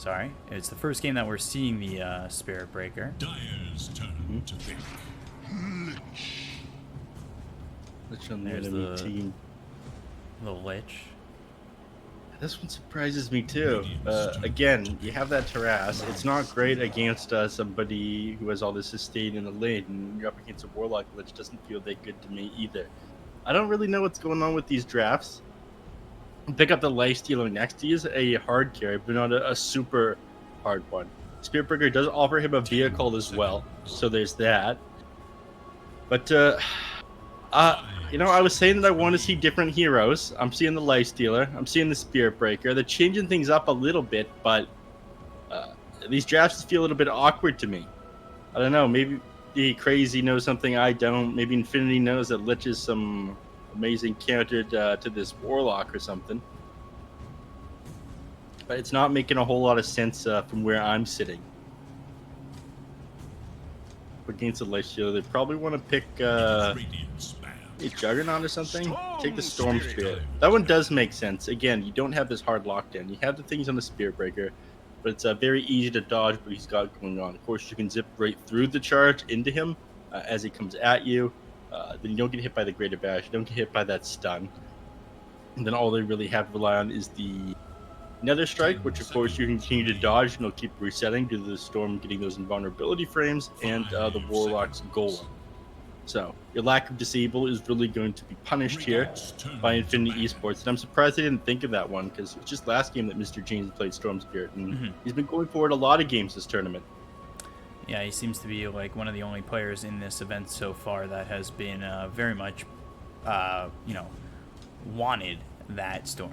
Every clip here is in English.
Sorry, it's the first game that we're seeing the Spirit Breaker. Dyer's turn to pick. Lich on the There's enemy the team. Lich. This one surprises me too. Again, you have that Terrace. It's not great against somebody who has all this sustain in the lane, and you're up against a Warlock. Lich doesn't feel that good to me either. I don't really know what's going on with these drafts. Pick up the Lifestealer next. He is a hard carry, but not a super hard one. Spiritbreaker does offer him a vehicle as well, so there's that. But you know, I was saying that I want to see different heroes. I'm seeing the Lifestealer. I'm seeing the Spiritbreaker. They're changing things up a little bit, but these drafts feel a little bit awkward to me. I don't know. Maybe the Crazy knows something I don't. Maybe Infinity knows that Lich is some amazing counter to this Warlock or something. But it's not making a whole lot of sense from where I'm sitting. Against the Lifestealer, they probably want to pick a Juggernaut or something. Take the Storm Spirit. That one does make sense. Again, you don't have this hard lockdown. You have the things on the Spirit Breaker, but it's very easy to dodge what he's got going on. Of course, you can zip right through the charge into him as he comes at you. Then you don't get hit by the Greater Bash. You don't get hit by that stun. And then all they really have to rely on is the Nether Strike, which of course you can continue to dodge and it'll keep resetting due to the Storm getting those invulnerability frames and the Warlock's Golem. So your lack of disable is really going to be punished here by Infinity Esports. And I'm surprised they didn't think of that one, because it's just last game that Mr. James played Storm Spirit, and he's been going forward a lot of games this tournament. Yeah, he seems to be like one of the only players in this event so far that has been very much, you know, wanted that Storm.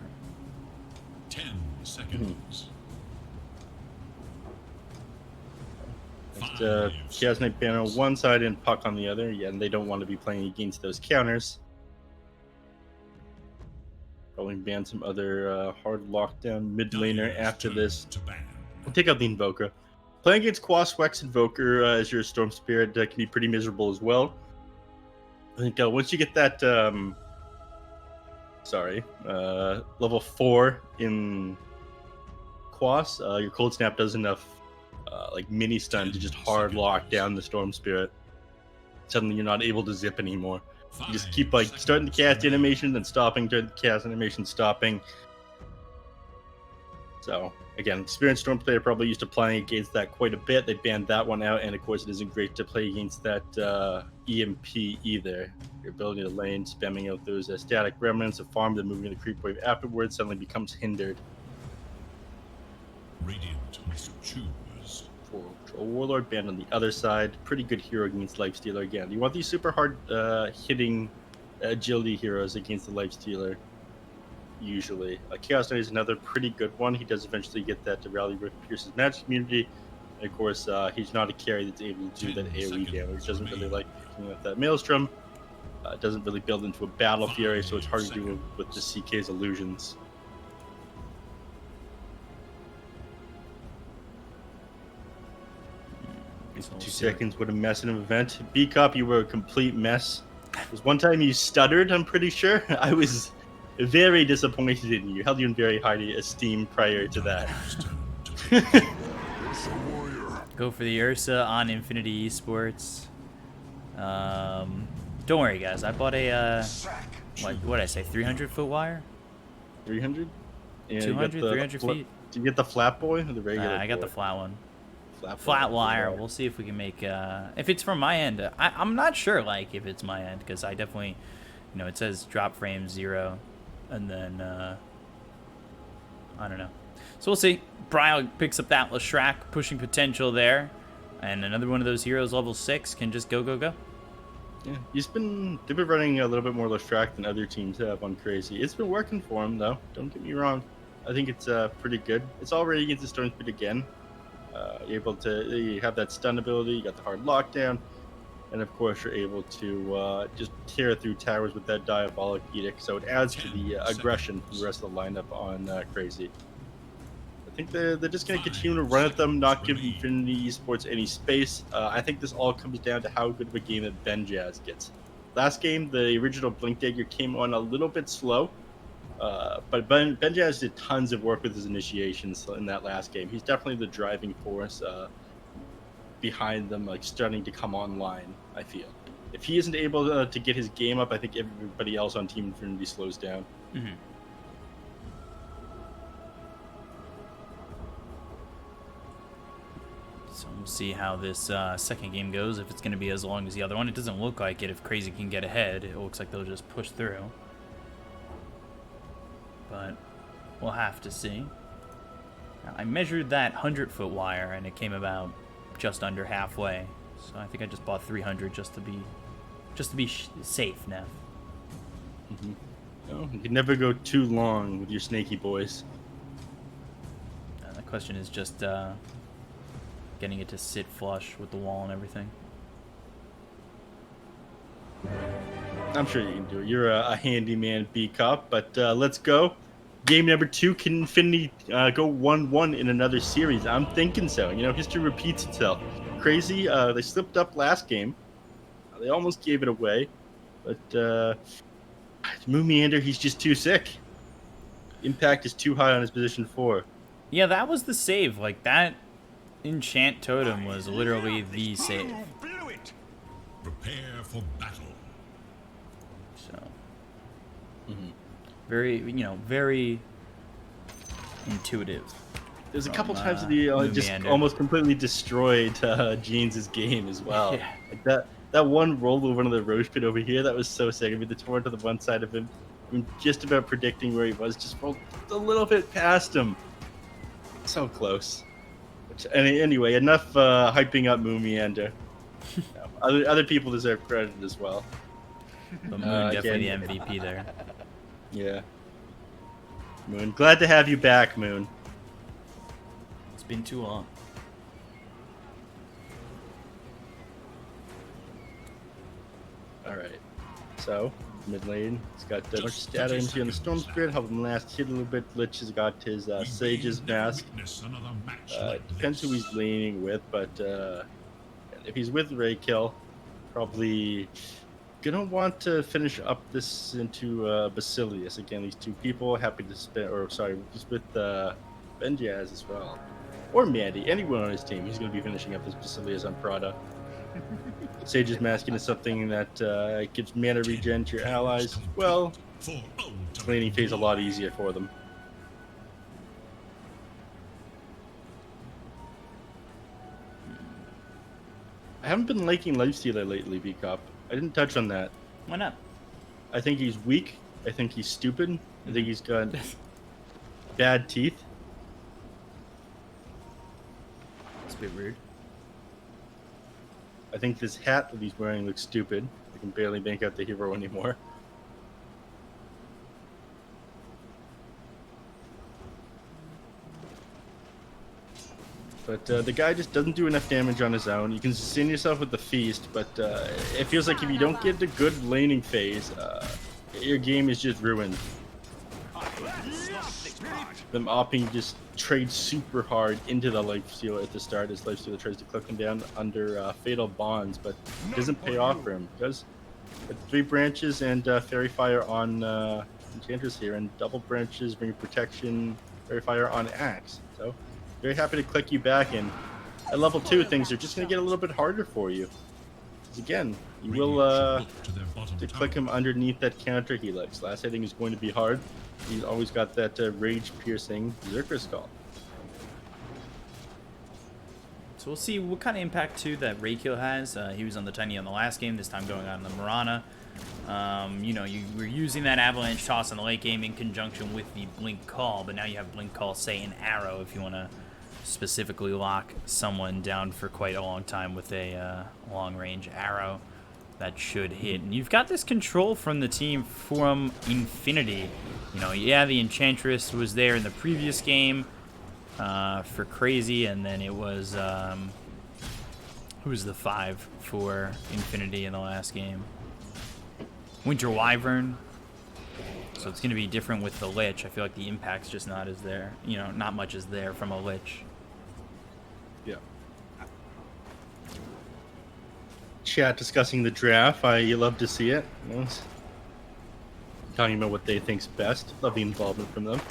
10 seconds. Chaos Knight banner on one side and Puck on the other. Yeah, and they don't want to be playing against those counters. Probably ban some other hard lockdown mid laner after this. We'll take out the Invoker. Playing against Quaswex Invoker as your Storm Spirit can be pretty miserable as well. I think once you get that, level 4 in Quas, your Cold Snap does enough like mini stun to just hard lock down the Storm Spirit. Suddenly you're not able to zip anymore. You just keep like starting the cast animation, then stopping, during the cast animation, stopping. So again, experienced Storm player probably used to playing against that quite a bit. They banned that one out, and of course it isn't great to play against that EMP either. Your ability to lane, spamming out those static remnants of farm, then moving to the creep wave afterwards suddenly becomes hindered. Radiant must choose. For Warlord banned on the other side. Pretty good hero against Lifestealer again. You want these super hard hitting agility heroes against the Lifestealer usually. Chaos Knight is another pretty good one. He does eventually get that to rally with Pierce's magic immunity. And of course, he's not a carry that's able to do that AoE damage. Doesn't really like picking up that Maelstrom. Doesn't really build into a Battle Fury, so it's hard to do with the CK's illusions. So 2 seconds, what a mess in an event. Bkop, you were a complete mess. There was one time you stuttered, I'm pretty sure. I was very disappointed in you. Held you in very high esteem prior to that. Go for the Ursa on Infinity Esports. Don't worry, guys. I bought a what did I say? 300-foot wire. 300. 200, 300 feet. Did you get the flat boy or the regular? I got the flat one. Flat wire. We'll see if we can make. If it's from my end, I'm not sure. Like if it's my end, because I definitely, you know, it says drop frame 0, and then I don't know. So we'll see. Bryle picks up that Leshrac, pushing potential there, and another one of those heroes level 6 can just go. Yeah, they've been running a little bit more Leshrac than other teams have on Crazy. It's been working for him though. Don't get me wrong. I think it's pretty good. It's already against the Storm Speed again. You're able to you have that stun ability, you got the hard lockdown, and of course you're able to just tear through towers with that Diabolic Edict, so it adds to the aggression from the rest of the lineup on Crazy. I think they're just going to continue to run at them, not give Infinity Esports any space. I think this all comes down to how good of a game that Ben Jazz gets. Last game, the original Blink Dagger came on a little bit slow. But Ben Jazz did tons of work with his initiations in that last game. He's definitely the driving force behind them, like starting to come online. I feel if he isn't able to get his game up, I think everybody else on Team Infinity slows down. Mm-hmm. So we'll see how this second game goes, if it's going to be as long as the other one. It doesn't look like it. If Crazy can get ahead, it looks like they'll just push through. But we'll have to see. Now, I measured that 100-foot wire, and it came about just under halfway. So I think I just bought 300 just to be safe, Neph. Mm-hmm. No, you can never go too long with your snaky boys. The question is just getting it to sit flush with the wall and everything. I'm sure you can do it. You're a handyman, Bkop. But let's go. Game number 2. Can Infinity go 1-1 in another series? I'm thinking so. You know, history repeats itself. Crazy. They slipped up last game. They almost gave it away. But Meander, he's just too sick. Impact is too high on his position 4. Yeah, that was the save. Like, that enchant totem was literally the save. Prepare for battle. So, very, very intuitive. There's a couple times that he just almost completely destroyed Jeans' game as well. Yeah. Like that one roll over into the Roche pit over here, that was so sick. I mean, the torrent to the one side of him, I'm just about predicting where he was, just rolled a little bit past him. So close. Anyway, enough hyping up Meander. Other people deserve credit as well. But Moon definitely the MVP there. Yeah. Moon, glad to have you back, Moon. It's been too long. All right. So, mid lane, he's got the much data into on the Storm Spirit, help him last hit a little bit. Lich has got his Sage's Mask. Depends who he's leaning with, but if he's with Raykill, probably gonna want to finish up this into Basilius. Again, these two people happy to spend, or sorry, just with Benjaz as well. Or Mandy, anyone on his team, he's gonna be finishing up this Basilius on Prada. Sage's Masking is something that gives mana regen to your allies. Well, laning phase a lot easier for them. I haven't been liking Lifestealer lately, Bkop. I didn't touch on that. Why not? I think he's weak. I think he's stupid. I think he's got bad teeth. It's a bit weird. I think this hat that he's wearing looks stupid. I can barely make out the hero anymore. But the guy just doesn't do enough damage on his own. You can sustain yourself with the feast, but it feels like if you don't get the good laning phase, your game is just ruined. Them opting just trade super hard into the Lifestealer at the start as Lifestealer tries to click him down under Fatal Bonds, but it doesn't pay off for him because with 3 branches and Fairy Fire on Enchantress here, and double branches bring protection, Fairy Fire on Axe. So very happy to click you back in. At level 2, things are just going to get a little bit harder for you. Because again, you will to click him underneath that counter he likes. Last hitting is going to be hard. He's always got that rage-piercing Berserker Skull. So we'll see what kind of impact, too, that Raykill has. He was on the Tiny on the last game, this time going on the Mirana. You were using that Avalanche Toss in the late game in conjunction with the Blink Call, but now you have Blink Call, say, an arrow if you want to specifically lock someone down for quite a long time with a long-range arrow that should hit. And you've got this control from the team from Infinity. Yeah, the Enchantress was there in the previous game for Crazy, and then it was who was the 5 for Infinity in the last game? Winter Wyvern. So it's going to be different with the Lich. I feel like the impact's just not as there. Not much is there from a Lich. Yeah. Chat discussing the draft. You love to see it. talking about what they think's best. Love the involvement from them.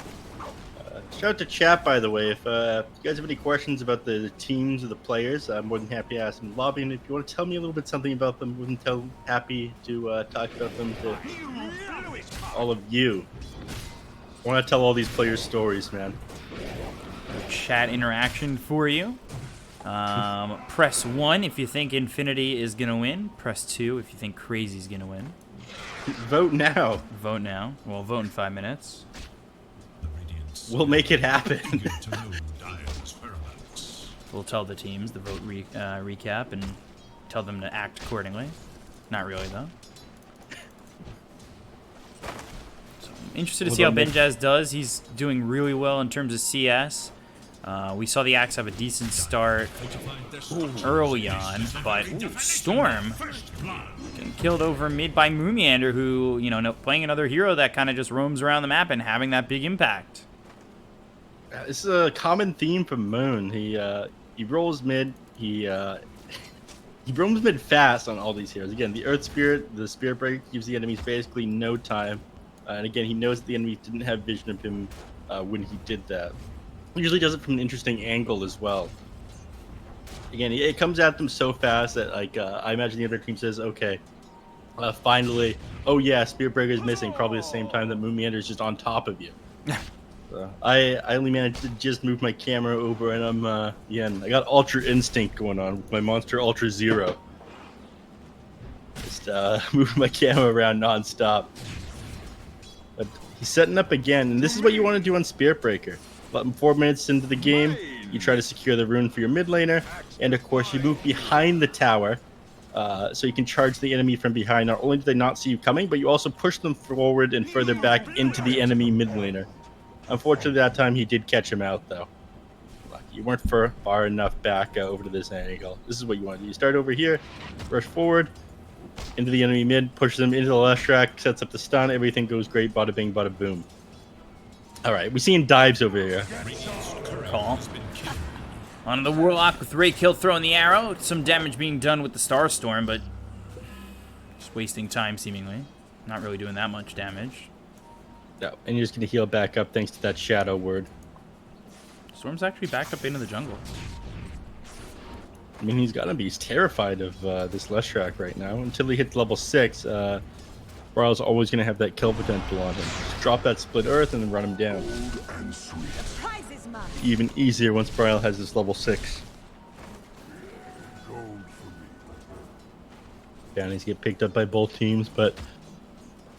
Shout out to chat, by the way. If you guys have any questions about the teams or the players, I'm more than happy to ask them in the lobby. And if you want to tell me a little bit something about them, happy to talk about them to all of you. I want to tell all these players' stories, man. Chat interaction for you. Press 1 if you think Infinity is going to win. Press 2 if you think Crazy's going to win. Vote now. Vote now. Well, vote in 5 minutes. We'll make it happen. We'll tell the teams the vote recap and tell them to act accordingly. Not really, though. So I'm interested to see how Benjaz does. He's doing really well in terms of CS. We saw the Axe have a decent start early on, but Storm getting killed over mid by Moomiander, who, you know, playing another hero that kind of just roams around the map and having that big impact. This is a common theme from Moon. He rolls mid. He roams mid fast on all these heroes. Again, the Earth Spirit, the Spirit Break gives the enemies basically no time. And again, he knows that the enemy didn't have vision of him when he did that. He usually does it from an interesting angle as well. Again, it comes at them so fast that, like, I imagine the other team says, okay, finally, oh yeah, Spirit Breaker is missing, probably the same time that Moomiander is just on top of you. I only managed to just move my camera over, and I'm I got Ultra Instinct going on with my monster Ultra Zero. Just moving my camera around non-stop. But he's setting up again, and this is what you want to do on Spirit Breaker. 4 minutes into the game, you try to secure the rune for your mid laner, and of course you move behind the tower, so you can charge the enemy from behind. Not only do they not see you coming, but you also push them forward and further back into the enemy mid laner. Unfortunately, that time he did catch him out, though. You weren't far enough back over to this angle. This is what you want to do. You start over here, rush forward, into the enemy mid, push them into the left track, sets up the stun, everything goes great, bada bing, bada boom. Alright, we're seeing dives over here. Call. On the Warlock with Ray Kill throwing the arrow. Some damage being done with the Starstorm, but just wasting time, seemingly. Not really doing that much damage. No, and you're just going to heal back up thanks to that shadow word. Storm's actually back up into the jungle. I mean, he's got to be terrified of this Leshrac right now. Until he hits level 6, Braille's always going to have that kill potential on him. Just drop that split earth and then run him down. Even easier once Braille has this level 6. Bounties get picked up by both teams, but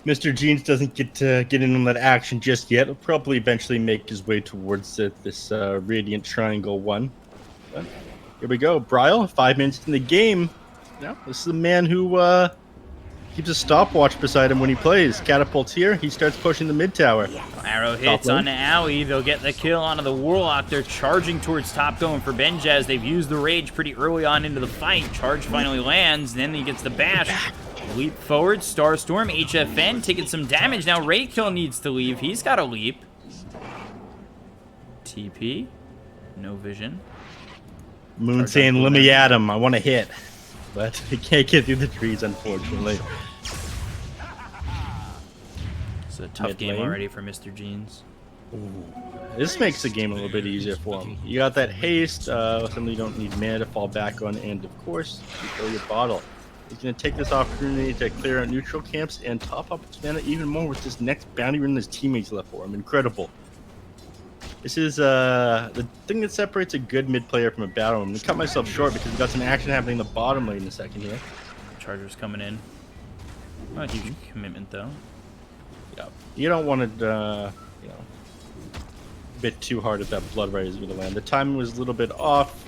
Mr. Jeans doesn't get in on that action just yet. He'll probably eventually make his way towards this Radiant Triangle 1. But here we go. Braille, 5 minutes in the game. Now, this is the man who keeps a stopwatch beside him when he plays. Catapults here. He starts pushing the mid tower. Arrow hits on the Owie. They'll get the kill onto the Warlock. They're charging towards top, going for Benjaz. They've used the rage pretty early on into the fight. Charge finally lands. Then he gets the bash. Leap forward. Starstorm. HFN taking some damage. Now Raykill needs to leave. He's got to leap. TP. No vision. Moon saying, let me at him. I want to hit. But he can't get through the trees, unfortunately. It's a tough game already for Mr. Jeans. Ooh. This makes the game a little bit easier for him. You got that haste, something you don't need mana to fall back on, and of course, you fill your bottle. He's going to take this opportunity to clear out neutral camps and top up his mana even more with this next bounty rune his teammates left for him. Incredible. This is the thing that separates a good mid player from a battle. I'm going to cut myself short because we've got some action happening in the bottom lane in a second here. Charger's coming in. Not a huge commitment, though. Yeah. You don't want to, you know, bit too hard at that blood right is going to land. The timing was a little bit off,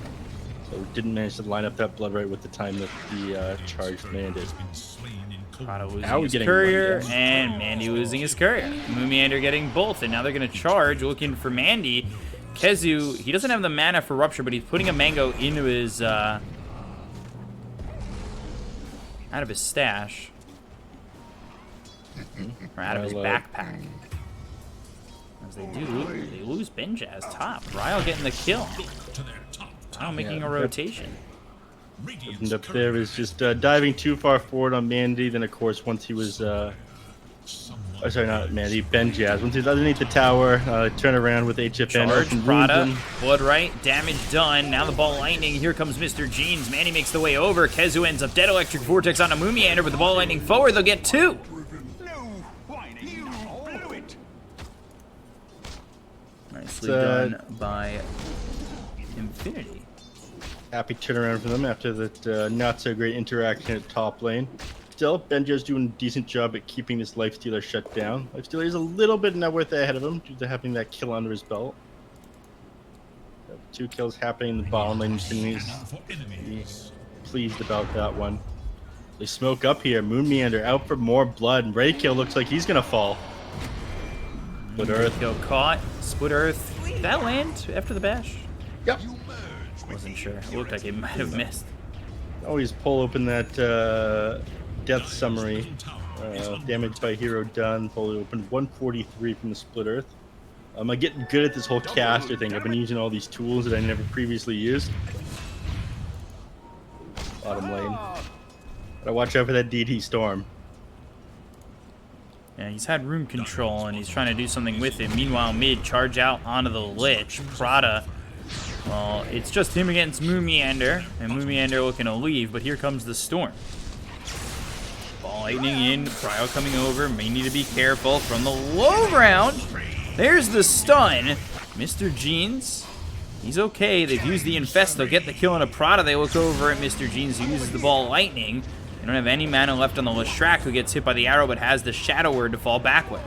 so we didn't manage to line up that blood right with the time that the charge landed. Prado losing his courier, and Mandy losing his courier. Moomiander getting both, and now they're going to charge, looking for Mandy. Kezu, he doesn't have the mana for Rupture, but he's putting a mango into his, out of his stash. Or out of his backpack. As they lose Benjaz top. Ryle getting the kill. Ryle making a rotation. And up there is just diving too far forward on Mandy. Then, of course, once he was Oh, sorry, not Mandy. Ben Jazz. Once he's underneath the tower, turn around with HFN. Charge, open Prada, wounds him. blood right, damage done. Now the ball lightning. Here comes Mr. Jeans. Manny makes the way over. Kezu ends up dead. Electric Vortex on a Moomiander, but the ball lightning forward. They'll get 2. Nicely done by Infinity. Happy turnaround for them after that not so great interaction at top lane. Still, Benjo's doing a decent job at keeping this Lifestealer shut down. Lifestealer is a little bit net worth ahead of him due to having that kill under his belt. 2 kills happening in the bottom lane. He's pleased about that one. They smoke up here. Moon Meander out for more blood. Raykill looks like he's gonna fall. Split Earth. Go caught. Split Earth. Did that land after the bash? Yep. Wasn't sure. It looked like it might have missed. Always pull open that death summary. Damage by hero done. Pull it open. 143 from the Split Earth. I'm getting good at this whole caster thing. I've been using all these tools that I never previously used. Bottom lane. Gotta watch out for that DT Storm. Yeah, he's had room control and he's trying to do something with it. Meanwhile, mid, charge out onto the Lich. Prada. Well, it's just him against Moomiander, and Moomiander looking to leave, but here comes the Storm. Ball lightning in, Cryo coming over, may need to be careful from the low ground. There's the stun. Mr. Jeans, he's okay. They've used the Infest, they'll get the kill on a Prada. They look over at Mr. Jeans, who uses the ball lightning. They don't have any mana left on the Leshrac, who gets hit by the arrow, but has the Shadow Word to fall back with.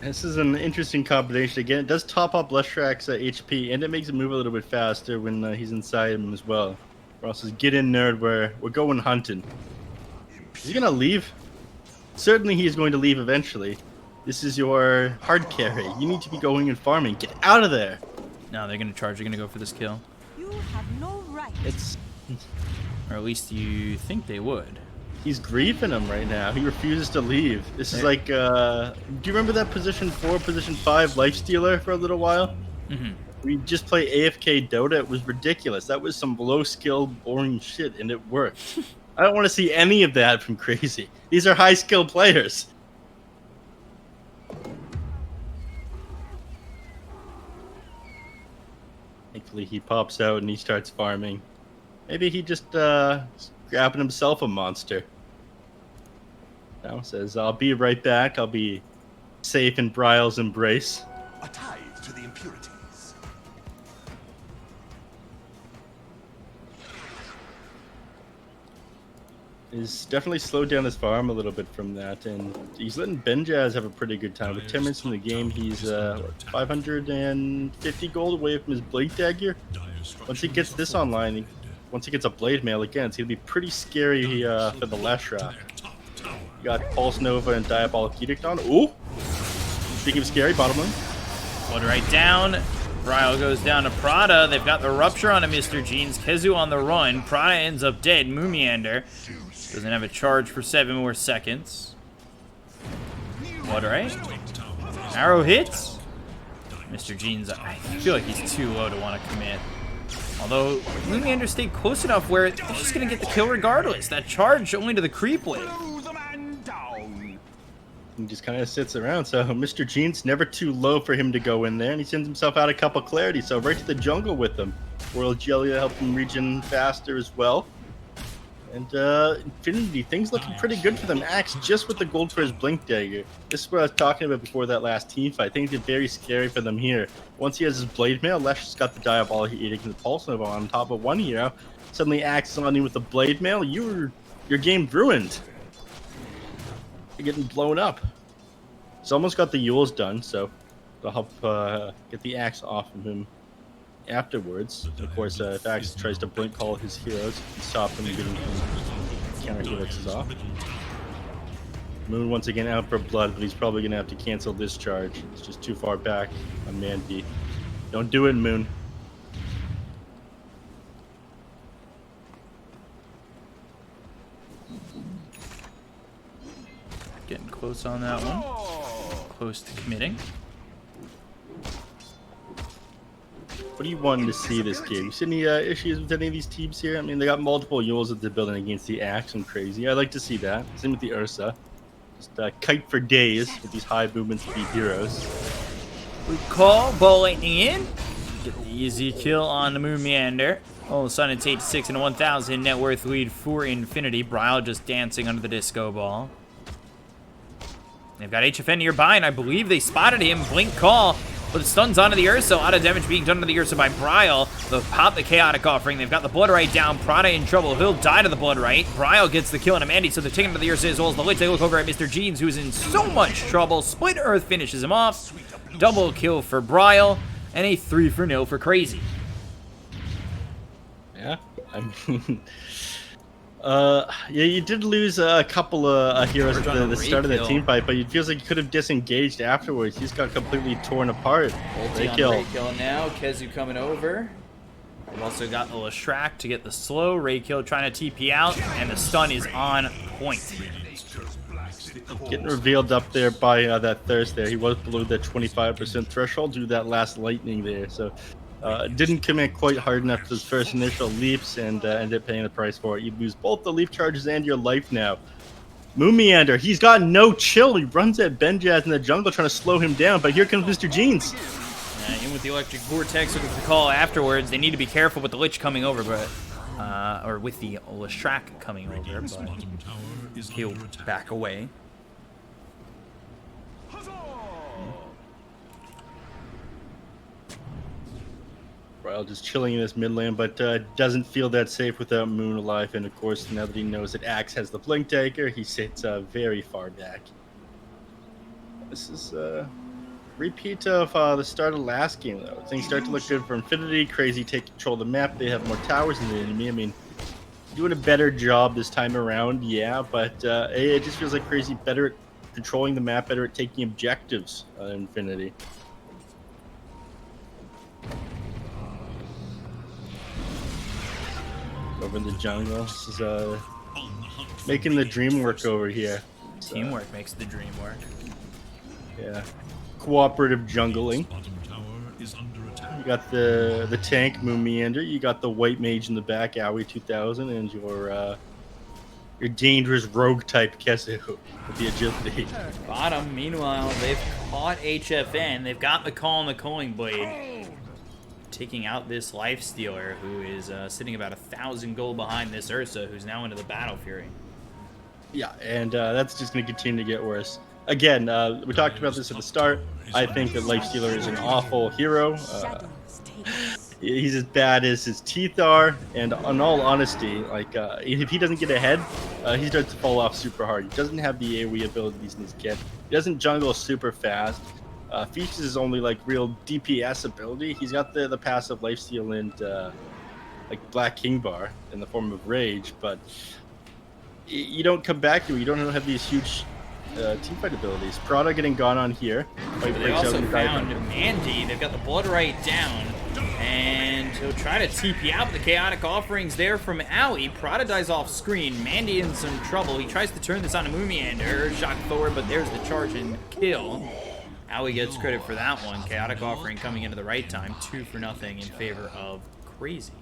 This is an interesting combination. Again, it does top up Leshrac's HP, and it makes him move a little bit faster when he's inside him as well. Ross says, get in, nerd, we're going hunting. Is he going to leave? Certainly he is going to leave eventually. This is your hard carry. You need to be going and farming. Get out of there! No, they're going to charge. They're going to go for this kill. You have no right. It's... Or at least you think they would. He's griefing him right now. He refuses to leave. This is like, do you remember that position 4, position 5 Lifestealer for a little while? Mm-hmm. We just play AFK Dota. It was ridiculous. That was some low skill, boring shit, and it worked. I don't want to see any of that from Crazy. These are high skill players. Thankfully, he pops out and he starts farming. Maybe he just grabbing himself a monster. Now says, I'll be right back. I'll be safe in Bryle's embrace. A tithe to the impurities. He's definitely slowed down his farm a little bit from that, and he's letting Benjaz have a pretty good time. With 10 minutes from the game, he's 550 gold away from his Blade Dagger. Once he gets this online, once he gets a Blade Mail again, it's going to be pretty scary for the Leshrac. You got Pulse Nova and Diabolic Edict on. Ooh! Speaking of scary, bottom lane. Blood right down. Bryle goes down to Prada. They've got the Rupture on a Mr. Jeans. Kezu on the run. Prada ends up dead. Moomiander doesn't have a charge for 7 more seconds. Blood right. Arrow hits. Mr. Jeans, I feel like he's too low to want to commit. Although, Moomiander stayed close enough where they're just going to get the kill regardless. That charge only to the creep wave. He just kind of sits around, so Mr. Jeans never too low for him to go in there, and he sends himself out a couple clarity, so right to the jungle with them. Royal Jelly to help him regen faster as well. And Infinity, things looking pretty good for them. Axe just with the gold for his Blink Dagger. This is what I was talking about before that last team fight. Things get very scary for them here. Once he has his Blade Mail, Lesh has got the Diabolic Edict and the Pulse Nova on top of one hero. Suddenly Axe is on you with the Blade Mail. Your game's ruined. You're getting blown up. He's almost got the Yules done, so it'll help get the Axe off of him afterwards. Of course, if Axe tries to blink call his heroes, he can stop them getting counter helixes off. Moon once again out for blood, but he's probably going to have to cancel this charge. It's just too far back on Mandy. Don't do it, Moon. Getting close on that one. Close to committing. What do you want to see this game? You see any issues with any of these teams here? I mean, they got multiple Yules that they're building against the Axe and Crazy. I like to see that. Same with the Ursa. Just kite for days with these high movements to beat heroes. We call ball lightning in. Get the easy kill on the Moon Meander. All of a sudden, it's 8-6 and a 1,000 net worth lead for Infinity. Bryle just dancing under the disco ball. They've got HFN nearby, and I believe they spotted him. Blink call, but the stun's onto the Ursa. A lot of damage being done to the Ursa by Bryle. They'll pop the Chaotic Offering. They've got the Blood Right down. Prada in trouble. He'll die to the Blood Right. Bryle gets the kill on Amandi, so they're taking to the Ursa as well as the Lich. They look over at Mr. Jeans, who's in so much trouble. Split Earth finishes him off. Double kill for Bryle, and a 3-0 for Crazy. Yeah, I mean, yeah, you did lose a couple of heroes at the start of the team fight, but it feels like you could have disengaged afterwards. He's got completely torn apart. Ulti on Raykill now. Kezu coming over. We've also got the Leshrac to get the slow. Raykill trying to TP out, and the stun is on point. Getting revealed up there by that Thirst there. He was below that 25% threshold due to that last lightning there. So didn't commit quite hard enough to his first initial leaps and ended up paying the price for it. You lose both the leap charges and your life now. Moon Meander, he's got no chill. He runs at Benjaz in the jungle trying to slow him down, but here comes Mr. Jeans. In with the Electric Vortex, with the call afterwards. They need to be careful with the Lich coming over, but or with the Leshrac coming over, but he'll back away. Bryle just chilling in this mid lane, but doesn't feel that safe without Moon alive. And of course, now that he knows that Axe has the Blink Dagger, he sits very far back. This is a repeat of the start of last game, though. Things start to look good for Infinity. Crazy take control of the map. They have more towers than the enemy. I mean, doing a better job this time around, yeah, but it just feels like Crazy better at controlling the map, better at taking objectives than Infinity. Over in the jungle. This is making the dream work over here. Teamwork makes the dream work. Yeah. Cooperative jungling. You got the tank, Moon Meander. You got the white mage in the back, Aoi 2000, and your dangerous rogue type Kesu with the agility. Bottom, meanwhile, they've caught HFN. They've got the call on the Culling Blade. Taking out this Lifestealer, who is sitting about 1,000 gold behind this Ursa, who's now into the Battle Fury. Yeah, and that's just going to continue to get worse. Again, we talked about this at the start. I think that Lifestealer is an awful hero. He's as bad as his teeth are, and in all honesty, like if he doesn't get ahead, he starts to fall off super hard. He doesn't have the AoE abilities in his kit. He doesn't jungle super fast. Features his only like real DPS ability. He's got the passive lifesteal and like Black King Bar in the form of Rage, but you don't come back to it. You don't have these huge teamfight abilities. Prada getting gone on here. They also found Mandy. They've got the Blood Right down, and he'll try to TP out. The Chaotic Offerings there from Aoi. Prada dies off screen. Mandy in some trouble. He tries to turn this on a Moon Meander. Shock forward, but there's the charge and kill. Aoi gets credit for that one. Chaotic Offering coming into the right time. 2-0 in favor of Crazy.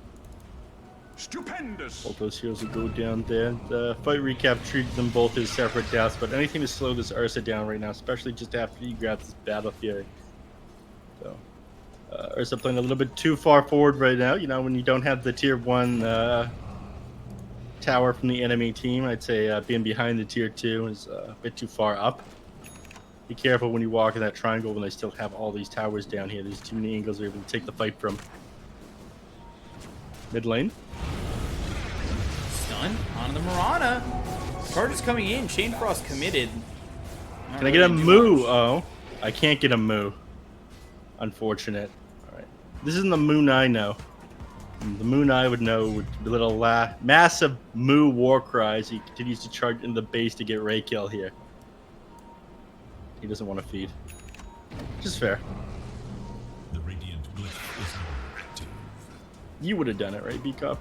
Stupendous. Both those heroes will go down there. The fight recap treated them both as separate deaths, but anything to slow this Ursa down right now, especially just after he grabs this Battle Fury. So, Ursa playing a little bit too far forward right now. You know, when you don't have the tier 1 tower from the enemy team, I'd say being behind the tier 2 is a bit too far up. Be careful when you walk in that triangle when they still have all these towers down here. There's too many angles they're able to take the fight from. Mid lane. Stun on the Mirana. Charges coming in. Chain Frost committed. Can I get a moo? Oh, I can't get a moo. Unfortunate. All right. This isn't the Moon I know. The Moon I would know with the little massive moo war cries. He continues to charge into the base to get Ray kill here. He doesn't want to feed. Which is fair. The radiant glyph is now active. You would have done it, right, Bkop?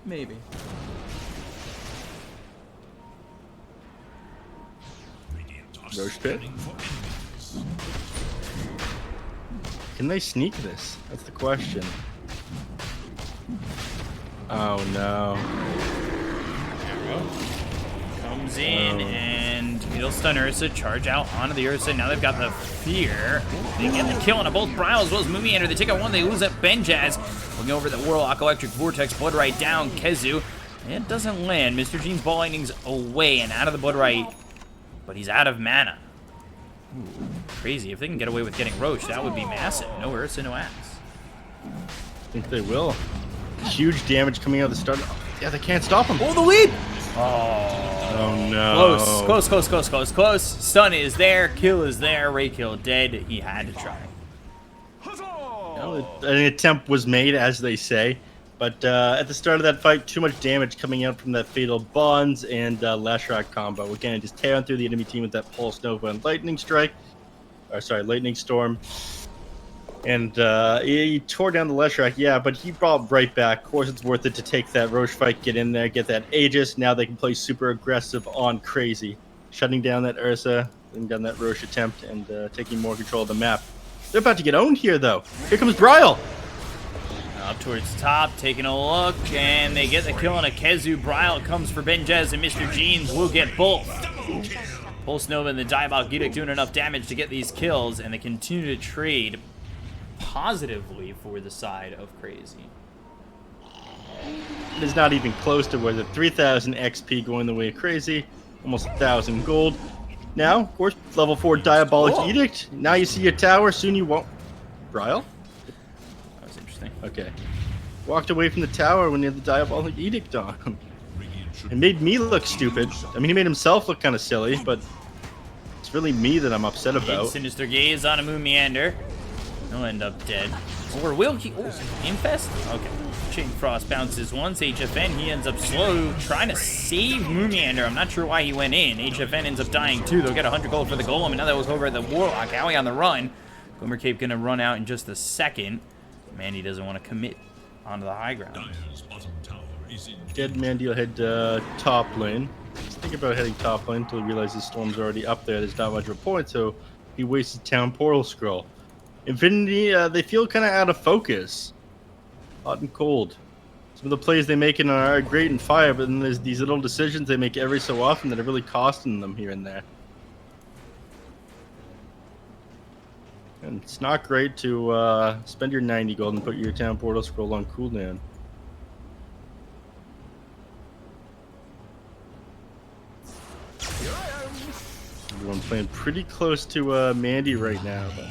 Maybe. Roche pit? Can they sneak this? That's the question. Oh no. Comes in and it'll stun Ursa, charge out onto the Ursa. Now they've got the fear. They get the kill on both Brile as well as Moomiander. They take out one, they lose up Benjaz. Looking over the Warlock, Electric Vortex, Blood Right down, Kezu. It doesn't land. Mr. Jean's Ball Lightning's away and out of the Blood Right, but he's out of mana. Ooh, crazy. If they can get away with getting Roche, that would be massive. No Ursa, no Axe. I think they will. Huge damage coming out of the start. Yeah, they can't stop him. Oh, the leap! Oh no. Close. Stun is there, kill is there, Ray kill dead. He had to try. Well, an attempt was made, as they say, but at the start of that fight, too much damage coming out from that Fatal Bonds and Lashrak combo. Again, just tearing through the enemy team with that Pulse Nova and Lightning Strike. Or sorry, Lightning Storm. And he tore down the Leshrac, yeah, but he brought right back. Of course, it's worth it to take that Roche fight, get in there, get that Aegis. Now they can play super aggressive on Crazy, shutting down that Ursa, shutting down that Roche attempt, and taking more control of the map. They're about to get owned here, though. Here comes Brile. Up towards the top, taking a look, and they get the kill on a Kezu. Brile comes for Benjaz, and Mr. Jeans will get both. Pulse Nova and the Diabolic Edict doing enough damage to get these kills, and they continue to trade positively for the side of Crazy. It's not even close to where the 3,000 XP going the way of Crazy, almost 1,000 gold. Now, of course, level 4 Diabolic Edict. Now you see your tower, soon you won't. Brile? That was interesting. Okay. Walked away from the tower when he had the Diabolic Edict on him. It made me look stupid. I mean, he made himself look kind of silly, but it's really me that I'm upset about. Sinister Gaze on a Moomiander. He'll end up dead. Or will he? Oh, Infest? Okay. Chain Frost bounces once. HFN, he ends up slow, trying to save Moomiander. I'm not sure why he went in. HFN ends up dying too. They'll get 100 gold for the Golem, and now that was over at the Warlock. Howie on the run. Glimmer Cape gonna run out in just a second. Mandy doesn't want to commit onto the high ground. Dire's bottom tower is in Dead Mandy will head top lane. Just think about heading top lane until he realizes Storm's already up there. There's not much of a point, so he wastes the Town Portal Scroll. Infinity, they feel kind of out of focus. Hot and cold. Some of the plays they make are great in fire, but then there's these little decisions they make every so often that are really costing them here and there. And it's not great to spend your 90 gold and put your Town Portal Scroll on cooldown. Everyone playing pretty close to Mandy right now, but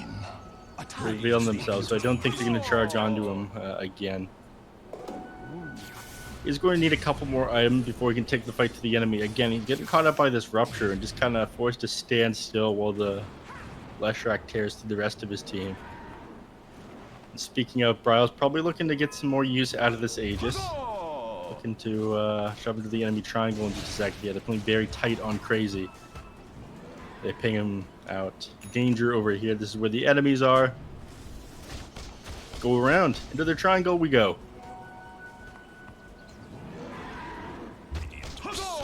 revealing themselves, so I don't think they're going to charge onto him again. He's going to need a couple more items before he can take the fight to the enemy. Again, he's getting caught up by this Rupture and just kind of forced to stand still while the Leshrac tears through the rest of his team. And speaking of, Brile's probably looking to get some more use out of this Aegis. Looking to shove into the enemy triangle in just a second. Yeah, they're playing very tight on Crazy. They ping him out. Danger over here. This is where the enemies are. Go around. Into their triangle we go.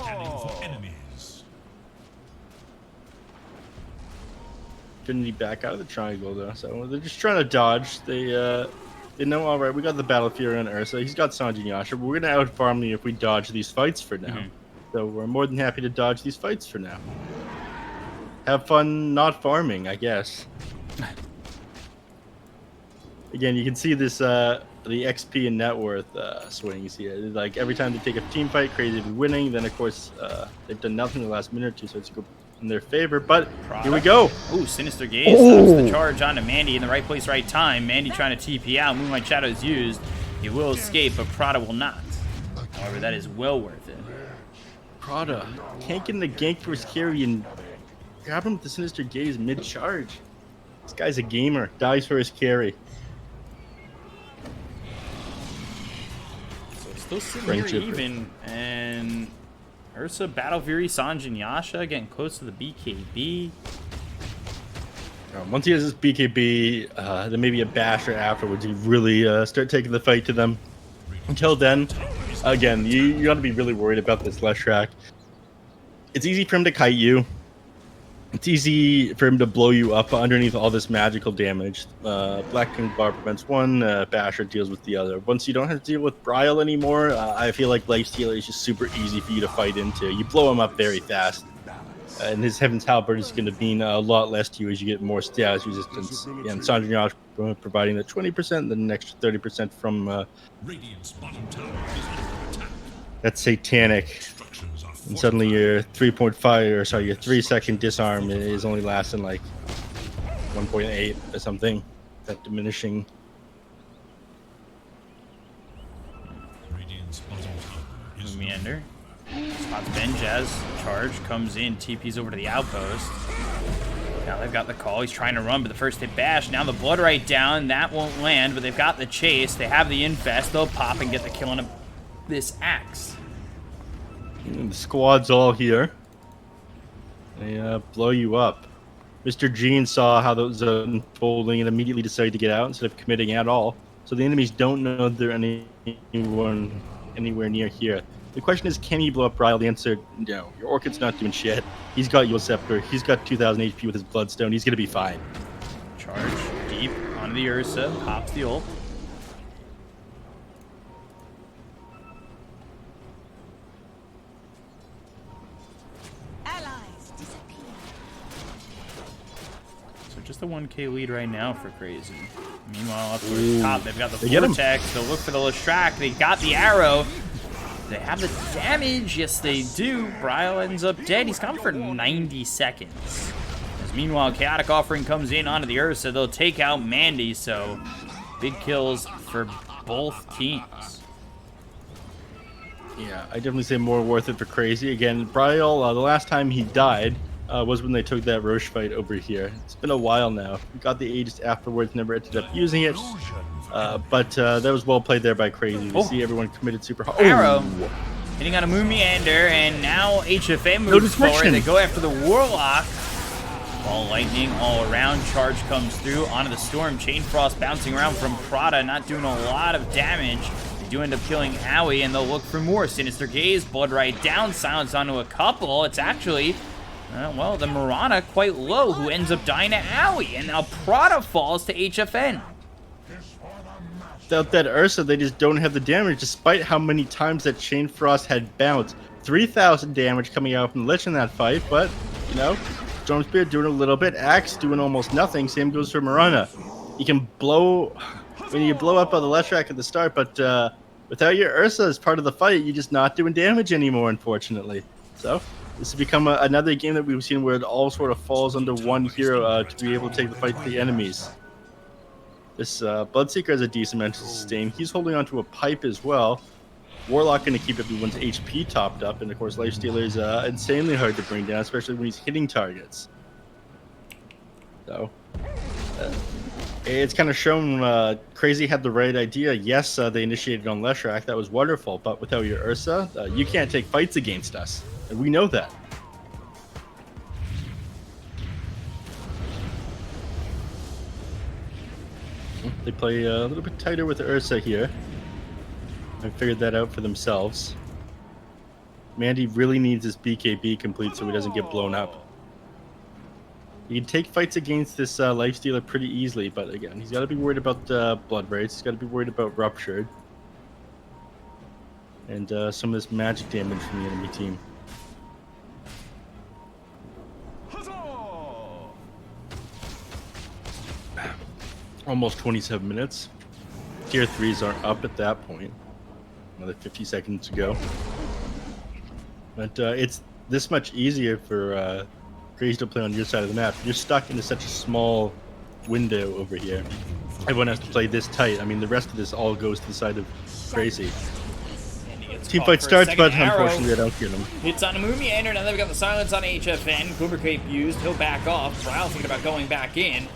scanning for enemies. Infinity back out of the triangle though, so they're just trying to dodge. They know, all right, we got the Battle Fury on Ursa. He's got Sanjin Yasha, but we're gonna out farm you if we dodge these fights for now. So we're more than happy to dodge these fights for now. Have fun not farming, I guess. Again, you can see this the XP and net worth swings here. Like every time they take a team fight, Crazy be winning. Then of course they've done nothing the last minute or two, so it's go in their favor. But here we go. Ooh, Sinister Gaze stops the charge onto Mandy in the right place, right time. Mandy trying to TP out. Moonlight Shadow is used. He will escape, but Prada will not. However, that is well worth it. Prada can't get in the gank for his carry and grab him with the Sinister Gaze mid-charge. This guy's a gamer. Dies for his carry. So still sitting here even, and Ursa, Battle Fury, Sanjin Yasha getting close to the BKB. Once he has his BKB, then maybe a basher afterwards, you really start taking the fight to them. Until then, again, you got to be really worried about this Leshrac. It's easy for him to kite you. It's easy for him to blow you up underneath all this magical damage. Black King Bar prevents one, Basher deals with the other. Once you don't have to deal with Brile anymore, I feel like Lifestealer is just super easy for you to fight into. You blow him up very fast. And his Heaven's Halberd is going to mean a lot less to you as you get more status resistance. And Sandra'Yash providing the 20%, and then an extra 30% from Radiant's bottom tower is under attack. that's Satanic. Structures are And suddenly your 3-second disarm is only lasting like 1.8 or something. That diminishing. Radiant's bottom tower is Meander. Spots Benjaz. Charge comes in. TP's over to the outpost. Now they've got the call. He's trying to run, but the first hit bash. Now the blood right down. That won't land, but they've got the chase. They have the infest. They'll pop and get the kill on this axe. And the squad's all here. They blow you up. Mr. Jean saw how those unfolding and immediately decided to get out instead of committing at all. So the enemies don't know they're anyone anywhere near here. The question is, can he blow up Brile? The answer, no. Your Orchid's not doing shit. He's got Yule Scepter. He's got 2,000 HP with his Bloodstone. He's going to be fine. Charge deep onto the Ursa. Pops the ult. Allies disappear. So just a 1k lead right now for Crazy. Meanwhile, up towards top, they've got the They get him. Vortex. They'll look for the Leshrac. They got the arrow. They have the damage. Yes, they do. Brile ends up dead. He's gone for 90 seconds. As meanwhile, Chaotic Offering comes in onto the Ursa. They'll take out Mandy, so big kills for both teams. Yeah, I definitely say more worth it for Crazy. Again, Brile, the last time he died was when they took that Roche fight over here. It's been a while now. We got the Aegis afterwards, never ended up using it. But that was well played there by Crazy. We see everyone committed super hard. Arrow hitting on a Moon Meander, and now HFM moves forward. They go after the Warlock. Ball lightning all around. Charge comes through onto the Storm. Chain Frost bouncing around from Prada, not doing a lot of damage. They do end up killing Owie, and they'll look for more. Sinister Gaze, blood right down, silence onto a couple. It's actually, well, the Mirana quite low, who ends up dying to Owie, and now Prada falls to HFN. Without that Ursa, they just don't have the damage, despite how many times that Chain Frost had bounced. 3,000 damage coming out from the Lich in that fight, but, you know, Storm Spirit doing a little bit, Axe doing almost nothing, same goes for Mirana. You can blow, when you blow up on the Leshrac at the start, but without your Ursa as part of the fight, you're just not doing damage anymore, unfortunately. So, this has become another game that we've seen where it all sort of falls under one hero to be able to take the fight to the enemies. This Bloodseeker has a decent mental sustain. He's holding onto a pipe as well. Warlock going to keep everyone's HP topped up, and of course Lifestealer is insanely hard to bring down, especially when he's hitting targets. So, it's kind of shown Crazy had the right idea. Yes, they initiated on Leshrac. That was wonderful, but without your Ursa, you can't take fights against us, and we know that. They play a little bit tighter with Ursa here. I figured that out for themselves. Mandy really needs his BKB complete so he doesn't get blown up. He can take fights against this Lifestealer pretty easily, but again, he's got to be worried about Blood Raids. He's got to be worried about Ruptured. And some of this magic damage from the enemy team. Almost 27 minutes. Tier 3s are up at that point. Another 50 seconds to go. But it's this much easier for Crazy to play on your side of the map. You're stuck into such a small window over here. Everyone has to play this tight. I mean, the rest of this all goes to the side of Crazy. Teamfight starts, but unfortunately I don't get him. Hits on a Moon Meander. Now they've got the silence on HFN. Cooper Cape used. He'll back off. Brile thinking about going back in.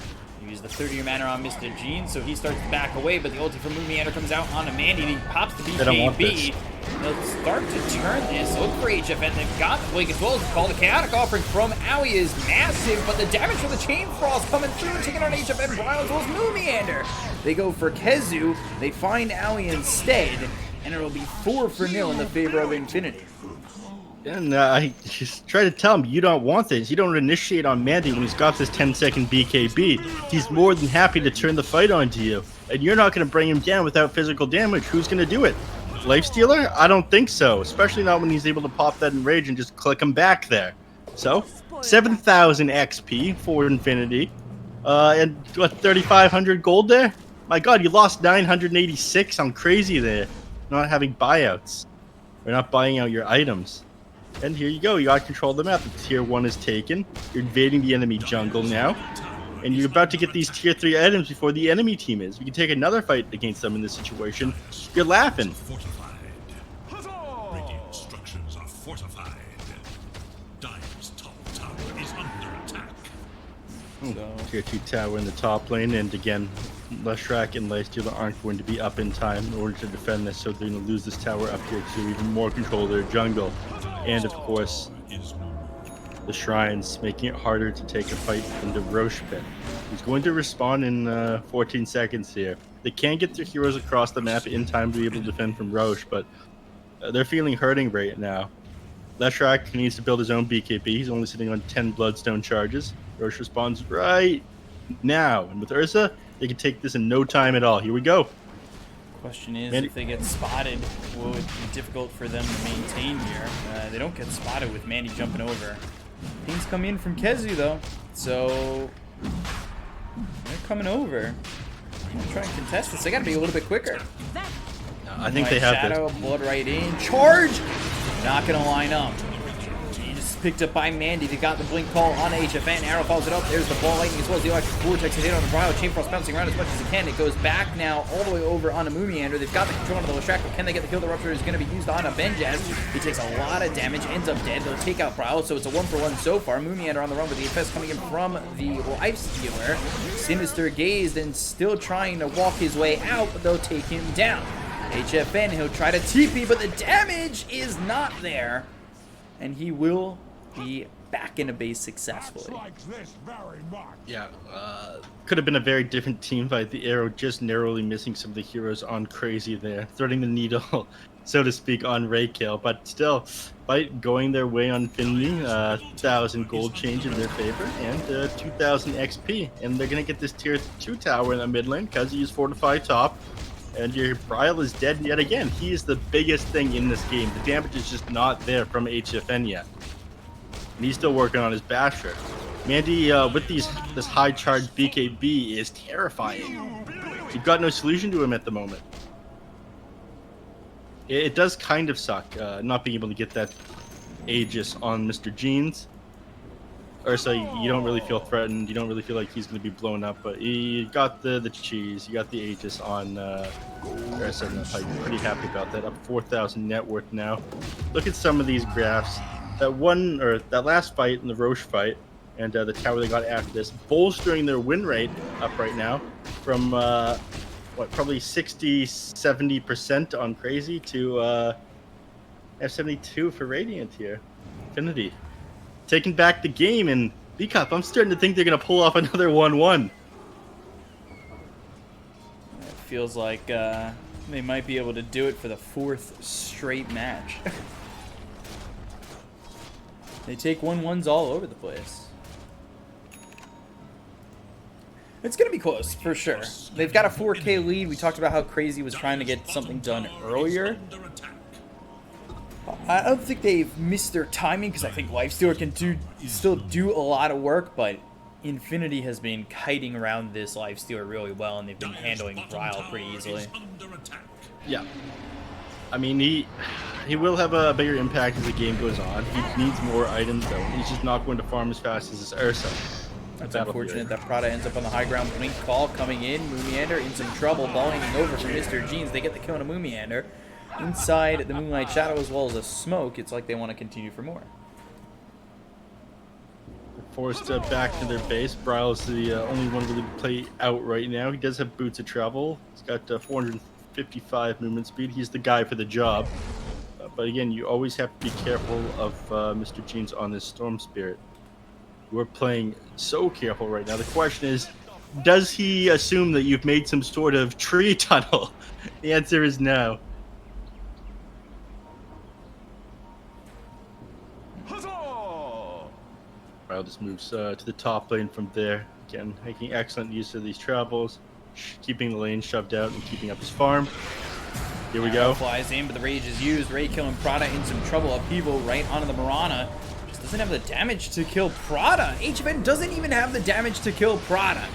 Use the 30-year mana on Mr. Jean, so he starts to back away, but the ulti from Moon Meander comes out onto Mandy, and he pops the BKB. They'll start to turn this. Look for HFN. They've got the Blink as well as call. The Chaotic Offering from Owie is massive, but the damage from the Chain Frost coming through, taking on HFN. Brile as well as Moon Meander. They go for Kezu. They find Owie instead, and it'll be 4-0 in the favor of Infinity. And I just try to tell him, you don't want this. You don't initiate on Mandy when he's got this 10-second BKB. He's more than happy to turn the fight onto you. And you're not going to bring him down without physical damage. Who's going to do it? Lifestealer? I don't think so. Especially not when he's able to pop that Enrage and just click him back there. So, 7,000 XP for Infinity. And what, 3,500 gold there? My god, you lost 986 on crazy there. Not having buyouts. Or not buying out your items. And here you go, you got control of the map. The tier 1 is taken. You're invading the enemy jungle now. And you're about to get these tier 3 items before the enemy team is. We can take another fight against them in this situation. You're laughing. Fortified. Radiant structures are fortified. Dire's top tower is under attack. Tier 2 tower in the top lane. And again, Leshrac and Lifestealer aren't going to be up in time in order to defend this. So they're going to lose this tower up here to even more control of their jungle. And of course, the shrines, making it harder to take a fight in the Roche pit. He's going to respawn in 14 seconds here. They can get their heroes across the map in time to be able to defend from Roche, but they're feeling hurting right now. Leshrac needs to build his own BKB. He's only sitting on 10 Bloodstone charges. Roche responds right now. And with Ursa, they can take this in no time at all. Here we go. Question is, Mandy. if they get spotted, will it be difficult for them to maintain here? They don't get spotted with Mandy jumping over. Things come in from Kezu though, so they're coming over. They're trying to contest this. They gotta be a little bit quicker. I think they have Shadow, this. blood right in. Charge! Not gonna line up. He just picked up by Mandy. They got the blink call on HFN. Arrow follows it up. There's the ball lightning as well as the electric vortex. They hit on the Brio. Chain Frost bouncing around as much as it can. It goes back now all the way over on a Moomiander. They've got the control on the Leshrac, but can they get the kill? The Rupture is going to be used on a Benjaz. He takes a lot of damage, ends up dead. They'll take out Brio, so it's a 1-for-1 so far. Moomiander on the run with the FS coming in from the Lifestealer. Sinister gazed and still trying to walk his way out, but they'll take him down. HFN, he'll try to TP, but the damage is not there. And he will be back in a base successfully. Yeah, could have been a very different team fight. The arrow just narrowly missing some of the heroes on crazy there, threading the needle, so to speak, on Raykill. But still, fight going their way on Finley. 1,000 gold change in their favor and 2,000 XP. And they're gonna get this tier 2 tower in the mid lane because he used Fortify top. And your Bryle is dead yet again. He is the biggest thing in this game. The damage is just not there from HFN yet. And he's still working on his Basher. Mandy, with this high charge BKB is terrifying. You've got no solution to him at the moment. It does kind of suck, not being able to get that Aegis on Mr. Jeans. Or so you don't really feel threatened. You don't really feel like he's going to be blown up. But you got the cheese. You got the Aegis on Ursa in the fight. Pretty happy about that. Up 4,000 net worth now. Look at some of these graphs. That last fight in the Roche fight, and the tower they got after this, bolstering their win rate up right now from probably 60-70% on crazy to F72 for Radiant here. Infinity taking back the game, and Bkop, I'm starting to think they're gonna pull off another 1-1. It feels like they might be able to do it for the 4th straight match. They take 1-1s all over the place. It's going to be close, for sure. They've got a 4K lead. We talked about how Crazy was trying to get something done earlier. I don't think they've missed their timing, because I think Lifestealer can still do a lot of work, but Infinity has been kiting around this Lifestealer really well, and they've been handling Ryle pretty easily. Yeah. I mean, he will have a bigger impact as the game goes on. He needs more items, though. He's just not going to farm as fast as his Ursa. That's unfortunate that Prada ends up on the high ground. Blink call coming in. Moomiander in some trouble. Balling over for Mr. Jeans. They get the kill on a Moomiander. Inside the Moonlight Shadow as well as a smoke. It's like they want to continue for more. Forced back to their base. Bryle's the only one really to play out right now. He does have boots of travel. He's got 455 movement speed. He's the guy for the job. But again, you always have to be careful of Mr. Jeans on this Storm Spirit. We're playing so careful right now. The question is, does he assume that you've made some sort of tree tunnel? The answer is no. Brile just moves to the top lane from there. Again, making excellent use of these travels, keeping the lane shoved out and keeping up his farm. Here we Arrow go. flies in, but the rage is used. Ray killing Prada in some trouble. Upheaval right onto the Mirana. Just doesn't have the damage to kill Prada. HFN doesn't even have the damage to kill Prada.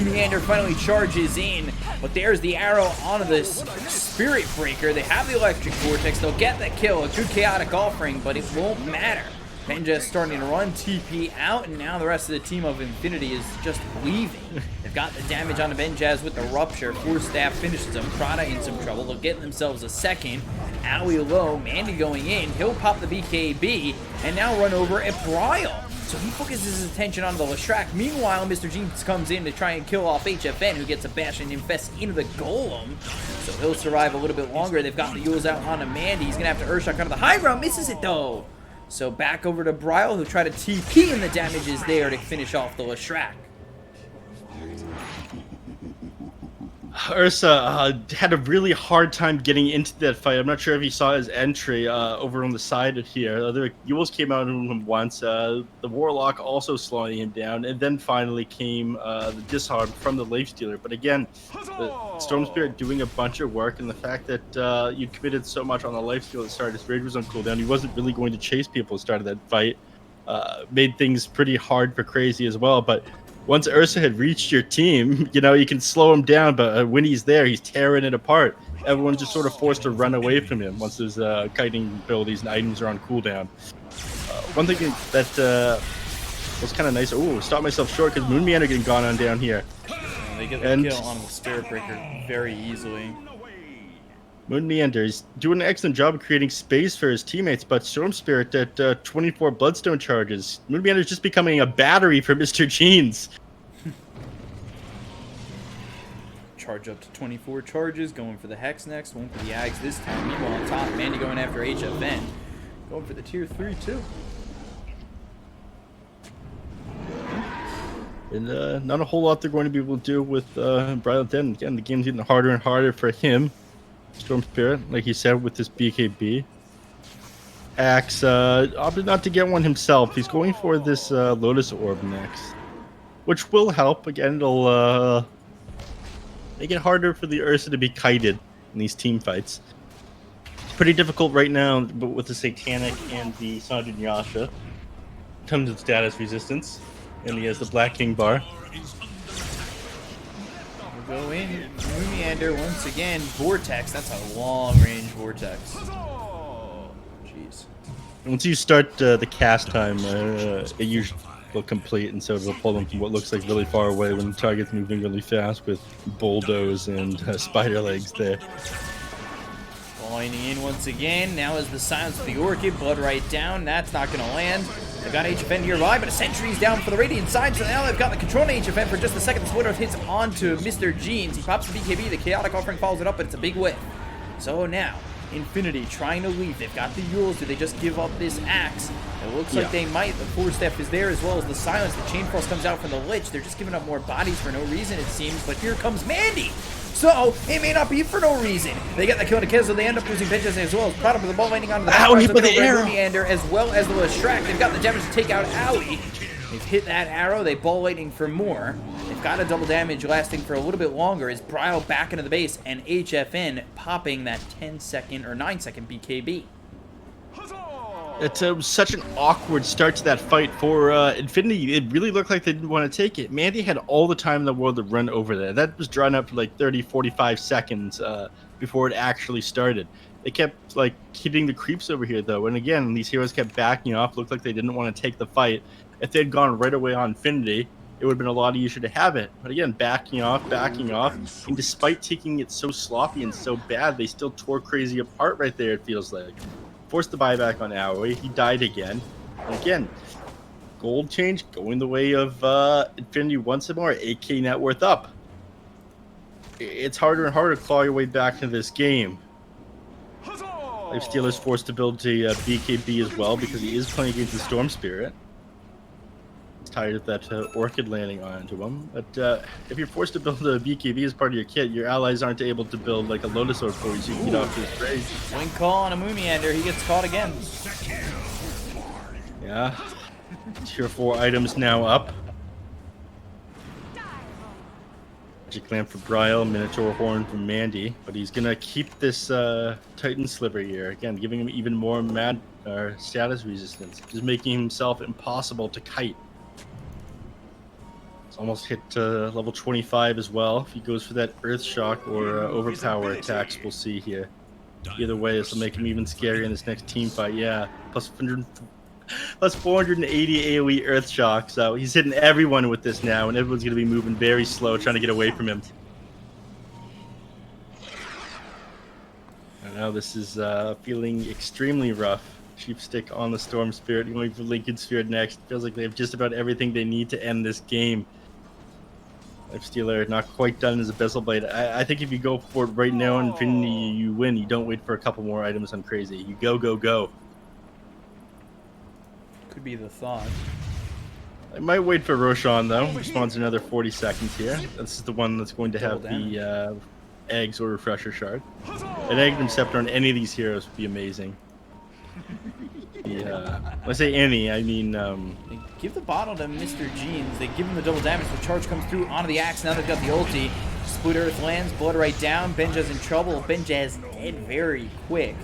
Meander finally charges in, but there's the arrow onto this Spirit Breaker. They have the Electric Vortex. They'll get the kill. A good chaotic offering, but it won't matter. Benja starting to run TP out, and now the rest of the team of Infinity is just leaving. They've got the damage on the Benjaz with the Rupture. Force Staff finishes them. Prada in some trouble. They'll get themselves a second. Owie low. Mandy going in. He'll pop the BKB, and now run over at Brile. So he focuses his attention on the Leshrac. Meanwhile, Mr. Jeans comes in to try and kill off HFN, who gets a bash and infest into the Golem. So he'll survive a little bit longer. They've got the Yules out on Mandy. He's going to have to Earthshock onto the high ground. Misses it, though. So back over to Brile, who try to TP, and the damage is there to finish off the Leshrac. Ursa had a really hard time getting into that fight. I'm not sure if he saw his entry over on the side of here. The Yules came out on him once. The Warlock also slowing him down. And then finally came the disarm from the Lifestealer. But again, the Storm Spirit doing a bunch of work. And the fact that you committed so much on the Lifestealer at the start, his rage was on cooldown. He wasn't really going to chase people at the start of that fight. Made things pretty hard for Crazy as well. But once Ursa had reached your team, you know, you can slow him down, but when he's there, he's tearing it apart. Everyone's just sort of forced to run away from him once his kiting abilities and items are on cooldown. One thing that was kind of nice. Oh, stop myself short because Moon Meander getting gone on down here. They get the kill on the Spirit Breaker very easily. Moon Meander is doing an excellent job of creating space for his teammates, but Storm Spirit at 24 Bloodstone charges. Moon Meander is just becoming a battery for Mr. Jeans. Charge up to 24 charges, going for the Hex next, one for the Ags this time. Meanwhile on top, Mandy going after HFN. Going for the tier 3 too. And not a whole lot they're going to be able to do with Brile Den. Again, the game's getting harder and harder for him. Storm Spirit, like he said, with this BKB. Axe opted not to get one himself. He's going for this Lotus Orb next, which will help. Again, it'll make it harder for the Ursa to be kited in these team fights. It's pretty difficult right now, but with the Satanic and the Sanjin Yasha. Comes with status resistance, and he has the Black King bar. Go in, Meander once again. Vortex, that's a long-range Vortex. Jeez. Once you start the cast time, it usually will complete, and so it'll pull them from what looks like really far away when the target's moving really fast with bulldoze and spider legs there. Falling in once again. Now is the silence of the Orchid. Blood right down. That's not going to land. They've got HFN nearby, but a sentry's down for the Radiant side, so now they've got the control on HFN for just a second. The splitter hits onto Mr. Jeans. He pops the BKB. The Chaotic Offering follows it up, but it's a big whiff. So now, Infinity trying to leave. They've got the Yules. Do they just give up this Axe? It looks like they might. The Force Staff is there as well as the Silence. The Chain Frost comes out from the Lich. They're just giving up more bodies for no reason, it seems, but here comes Mandy. So, it may not be for no reason. They get the kill on the Kizzo. They end up losing Benjas as well as Prada with the ball landing onto the Owie, but the arrow. Meander as well as the Leshrac. They've got the damage to take out Owie. They've hit that arrow. They ball lightning for more. They've got a double damage lasting for a little bit longer as Brile back into the base and HFN popping that 10-second or 9-second BKB. It was such an awkward start to that fight for Infinity. It really looked like they didn't want to take it. Mandy had all the time in the world to run over there. That was drawn up for like 30, 45 seconds before it actually started. They kept like hitting the creeps over here though. And again, these heroes kept backing off. Looked like they didn't want to take the fight. If they had gone right away on Infinity, it would have been a lot easier to have it. But again, backing off. And despite taking it so sloppy and so bad, they still tore Crazy apart right there, it feels like. Forced the buyback on Owie. He died again. And again, gold change going the way of Infinity once more. 8k net worth up. It's harder and harder to claw your way back into this game. Lifestealer's forced to build a BKB as well because he is playing against the Storm Spirit. He's tired of that Orchid landing onto him. But if you're forced to build a BKB as part of your kit, your allies aren't able to build like a Lotus Orb for you so you can get off to his rage. Swing call on a Meander. He gets caught again. Yeah. Tier 4 items now up. Magic Lamp for Bryle, Minotaur Horn for Mandy, but he's gonna keep this Titan Sliver here. Again, giving him even more status resistance, just making himself impossible to kite. It's almost hit level 25 as well. If he goes for that Earth Shock or Overpower attacks, we'll see here. Either way, this will make him even scarier in this next team fight. Yeah, plus 480 AoE Earth Shock, so he's hitting everyone with this now, and everyone's going to be moving very slow, trying to get away from him. I know this is feeling extremely rough. Chief Stick on the Storm Spirit, going for Lincoln Sphere next. Feels like they have just about everything they need to end this game. Lifestealer not quite done as Abyssal Blade. I think if you go for it right now in Infinity, you win. You don't wait for a couple more items on Crazy. You go, go, go. Could be the thought. I might wait for Roshan though. Responds in another 40 seconds here. This is the one that's going to have the eggs or refresher shard. An egg receptor on any of these heroes would be amazing. Yeah. When I say any, I mean They give the bottle to Mr. Jeans. They give him the double damage. The charge comes through onto the axe. Now they've got the ulti. Split Earth lands. Blood right down. Benja's in trouble. Benja's dead very quick.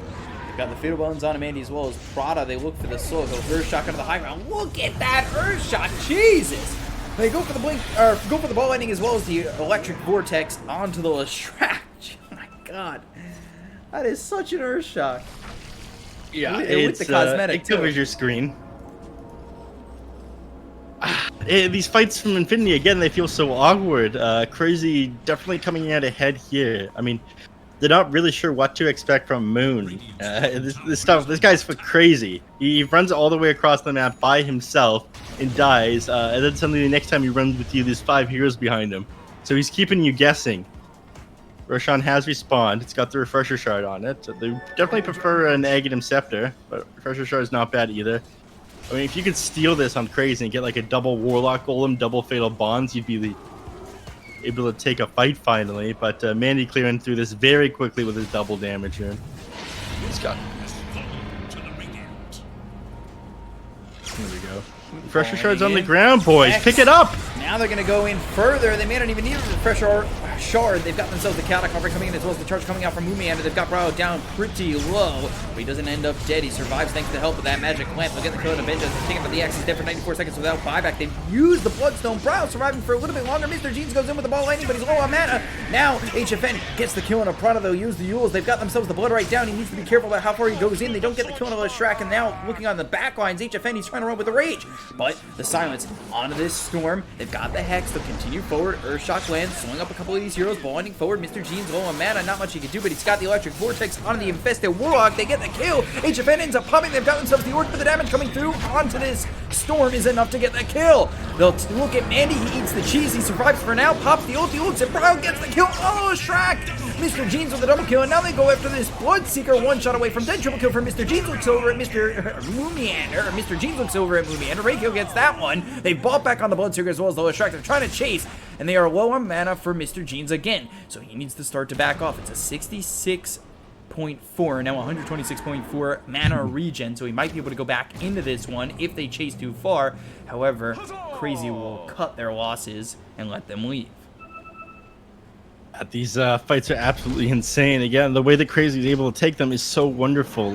They've got the Fatal Bones on Mandy as well as Prada. They look for the soul. Go Earth Shock onto the high ground. Look at that Earth Shock. Jesus. They go for the blink, or go for the ball ending as well as the electric vortex onto the Lestrak. Oh my god. That is such an Earth Shock. yeah, with the cosmetic it covers your screen. These fights from Infinity, again, they feel so awkward. Crazy definitely coming out ahead here. I mean, they're not really sure what to expect from Moon. This guy's crazy. He runs all the way across the map by himself and dies, and then suddenly the next time he runs with you, there's 5 heroes behind him. So he's keeping you guessing. Roshan has respawned. It's got the Refresher Shard on it. So they definitely prefer an Aghanim Scepter, but Refresher Shard is not bad either. I mean, if you could steal this on Crazy and get like a double Warlock Golem, double Fatal Bonds, you'd be able to take a fight finally. But Mandy clearing through this very quickly with his double damage here. He's got. There we go. Refresher Shard's on the ground, boys. Pick it up! Now they're going to go in further. They may not even need a Refresher Shard. They've got themselves the Chaotic Offering coming in as well as the charge coming out from Moomiander. They've got Bryle down pretty low, but he doesn't end up dead. He survives thanks to the help of that Magic Lamp. They'll get the kill to Benja. They're taking up the X. He's dead for 94 seconds without buyback. They've used the Bloodstone. Bryle surviving for a little bit longer. Mr. Jeans goes in with the ball lightning, but he's low on mana. Now HFN gets the kill on a Prada. They'll use the Yules. They've got themselves the blood right down. He needs to be careful about how far he goes in. They don't get the kill on the Lestrak, and now looking on the back lines, HFN, he's trying to run with the Rage. But the silence onto this storm. They've got the Hex. They'll continue forward. Earthshock lands, slowing up a couple of these heroes, blinding forward. Mr. Jeans low on mana. Not much he can do, but he's got the Electric Vortex onto the Infested Warlock. They get the kill. HFN ends up popping. They've got themselves the Orb, but the damage coming through onto this storm is enough to get the kill. They'll look at Mandy. He eats the cheese. He survives for now. Pops the ulti. Looks at Bryle. Gets the kill. Oh, Shrek! Mr. Jeans with a double kill, and now they go after this Bloodseeker. One shot away from dead. Triple kill for Mr. Jeans. Looks over at Mr. Moomiander. Mr. Jeans looks over at Moomiander. Raykill gets that one. They bought back on the Bloodseeker as well as the Lestrak. They're trying to chase, and they are low on mana for Mr. Jeans again. So he needs to start to back off. It's a 66.4, now 126.4 mana regen, so he might be able to go back into this one if they chase too far. However, Crazy will cut their losses and let them leave. These fights are absolutely insane. Again, the way that Crazy is able to take them is so wonderful.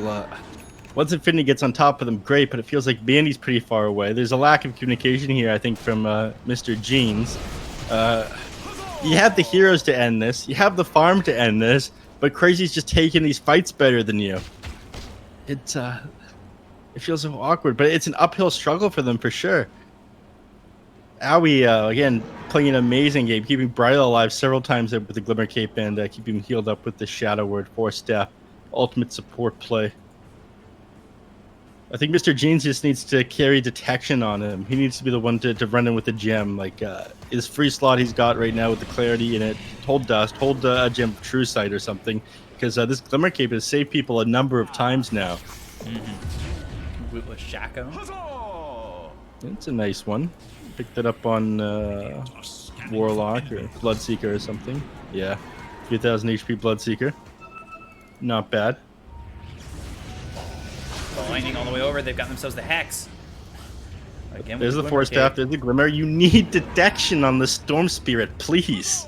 Once Infinity gets on top of them, great, but it feels like Bandy's pretty far away. There's a lack of communication here, I think, from Mr. Jeans. You have the heroes to end this. You have the farm to end this, but Crazy's just taking these fights better than you. It feels so awkward, but it's an uphill struggle for them for sure. Aoi, again, playing an amazing game, keeping Bryle alive several times there with the Glimmer Cape and keeping him healed up with the Shadow Word, 4-step, ultimate support play. I think Mr. Jeans just needs to carry detection on him. He needs to be the one to run in with the gem. Like, his free slot he's got right now with the clarity in it. Hold Dust, hold a gem of True Sight or something. Because this Glimmer Cape has saved people a number of times now. With Shako. It's a nice one. Picked it up on Warlock or Bloodseeker or something. Yeah, 3000 HP Bloodseeker. Not bad. The lightning all the way over. They've got themselves the Hex. Again, There's with the Glimmer Force Staff, Cape. there's the Glimmer. You need detection on the Storm Spirit, please.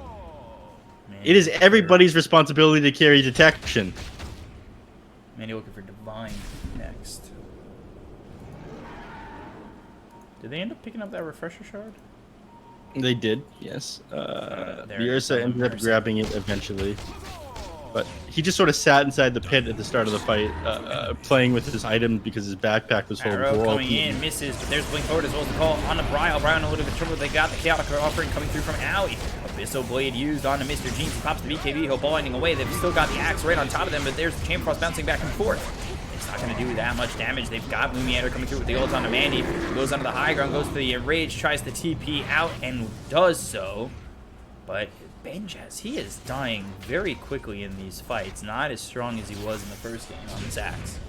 Man, It is everybody's responsibility to carry detection. Man, you're looking for Divine next. Did they end up picking up that refresher shard? They did, yes. There The it is, Ursa on the ended up Ursa. grabbing it eventually. But he just sort of sat inside the pit at the start of the fight, playing with his items because his backpack was full of Arrow gold. coming in, misses, but there's Blink Forward as well as the call on the Brile. Brile in a little bit of trouble. They got the Chaotic offering coming through from Owie. Abyssal Blade used onto Mr. Jeans. He pops the BKB, he'll blinding away. They've still got the axe right on top of them, but there's the Chamber Frost bouncing back and forth. It's not going to do that much damage. They've got Lumiander coming through with the ult onto Mandy. Goes onto the high ground, goes to the Rage, tries to TP out, and does so. But Benjaz, he is dying very quickly in these fights. Not as strong as he was in the first game on his axe.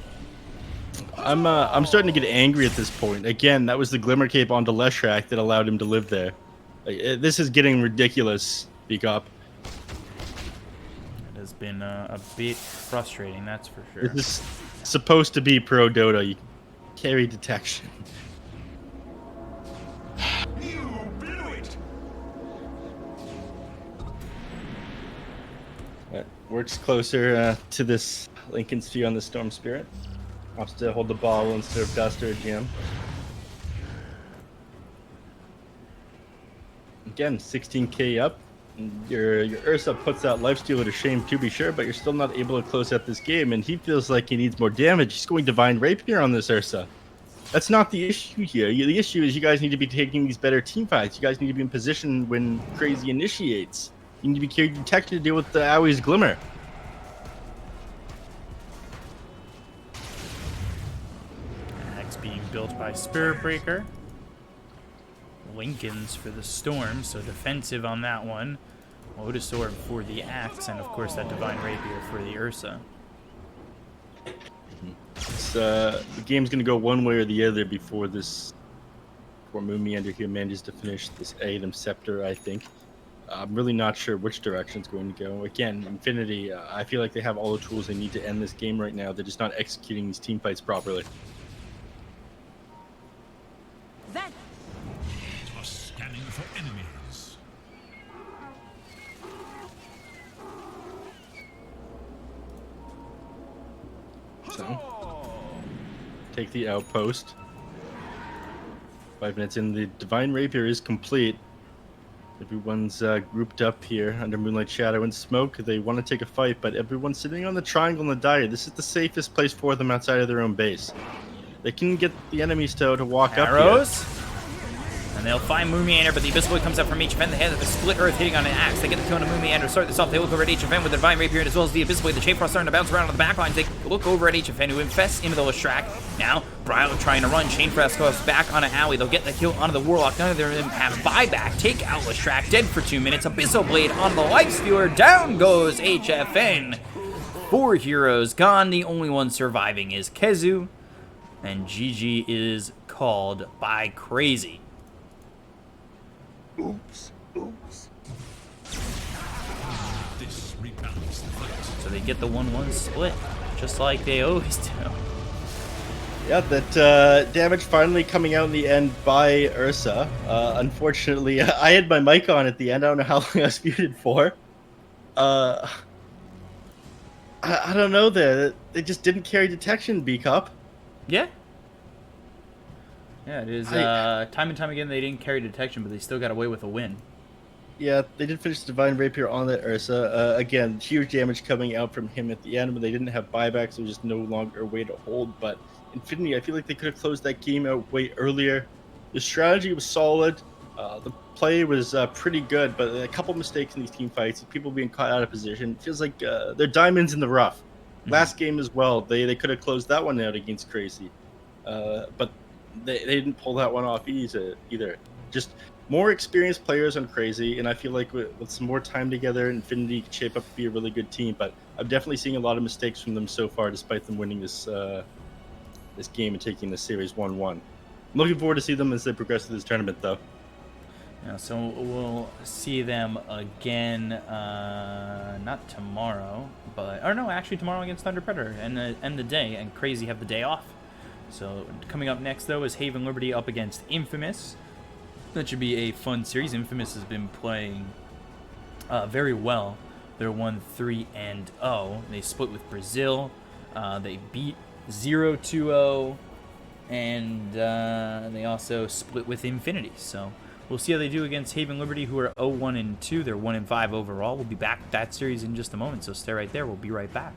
I'm starting to get angry at this point. Again, that was the Glimmer Cape onto Leshrac that allowed him to live there. This is getting ridiculous, Bkop. It has been a bit frustrating, that's for sure. This is supposed to be pro Dota. You carry detection. You blew it. That works closer to this Lincoln Sphere on the Storm Spirit. Opts to hold the ball instead of Dust or Jim. Again, 16k up. Your Ursa puts that lifesteal to shame to be sure, but you're still not able to close out this game, and he feels like he needs more damage. He's going Divine Rapier on this Ursa. That's not the issue here. The issue is you guys need to be taking these better team fights. You guys need to be in position when Crazy initiates. You need to be carrying detection to deal with the Owie's Glimmer. Axe being built by Spirit Breaker. Lincoln's for the Storm, so defensive on that one. Lotus Orb for the Axe, and of course that Divine Rapier for the Ursa. The game's going to go one way or the other before Mumiander here manages to finish this item Scepter, I think. I'm really not sure which direction it's going to go. Again, Infinity, I feel like they have all the tools they need to end this game right now. They're just not executing these team fights properly. Then It was scanning for enemies. So, take the outpost. 5 minutes in, the Divine Rapier is complete. Everyone's grouped up here under Moonlight Shadow and Smoke. They want to take a fight, but everyone's sitting on the triangle in the dire. This is the safest place for them outside of their own base. They can get the enemies to walk up here. Arrows. And they'll find Mumiander, but the Abyssal Blade comes up from HFN. They have the Split Earth hitting on an axe. They get the kill on Mumiander. Start this off. They look over at HFN with the Divine Rapier as well as the Abyssal Blade. The Chain Frost starting to bounce around on the backlines. They look over at HFN, who infests into the Leshrac. Now, Brile trying to run. Chain Frost goes back on an Owie. They'll get the kill onto the Warlock. None of them have buyback. Take out Leshrac. Dead for 2 minutes. Abyssal Blade on the Lifestealer. Down goes HFN. 4 heroes gone. The only one surviving is Kezu. And GG is called by Crazy. Oops. Oops. This rebalanced the fight. So they get the 1-1 split, just like they always do. Yeah, that damage finally coming out in the end by Ursa. Unfortunately, I had my mic on at the end. I don't know how long I was muted for. I don't know there. They just didn't carry detection, Bkop. Yeah. Yeah, it is. Time and time again, they didn't carry detection, but they still got away with a win. Yeah, they did finish the Divine Rapier on that Ursa. Again, huge damage coming out from him at the end, but they didn't have buybacks. So there's just no longer a way to hold. But Infinity, I feel like they could have closed that game out way earlier. The strategy was solid. The play was pretty good, but a couple mistakes in these team fights, people being caught out of position. It feels like they're diamonds in the rough. Last game as well, they could have closed that one out against Crazy. But they didn't pull that one off either. Just more experienced players on Crazy, and I feel like with some more time together, Infinity could shape up to be a really good team. But I'm definitely seeing a lot of mistakes from them so far, despite them winning this game and taking the series 1-1. I'm looking forward to see them as they progress through this tournament, though. Yeah, so we'll see them again, not tomorrow, but... Or no, actually tomorrow against Thunder Predator, and end the day, and Crazy have the day off. So coming up next, though, is Haven Liberty up against Infamous. That should be a fun series. Infamous has been playing very well. They're 1-3-0. They split with Brazil. They beat 0-2-0. And they also split with Infinity. So we'll see how they do against Haven Liberty, who are 0-1-2. They're 1-5 overall. We'll be back with that series in just a moment, so stay right there. We'll be right back.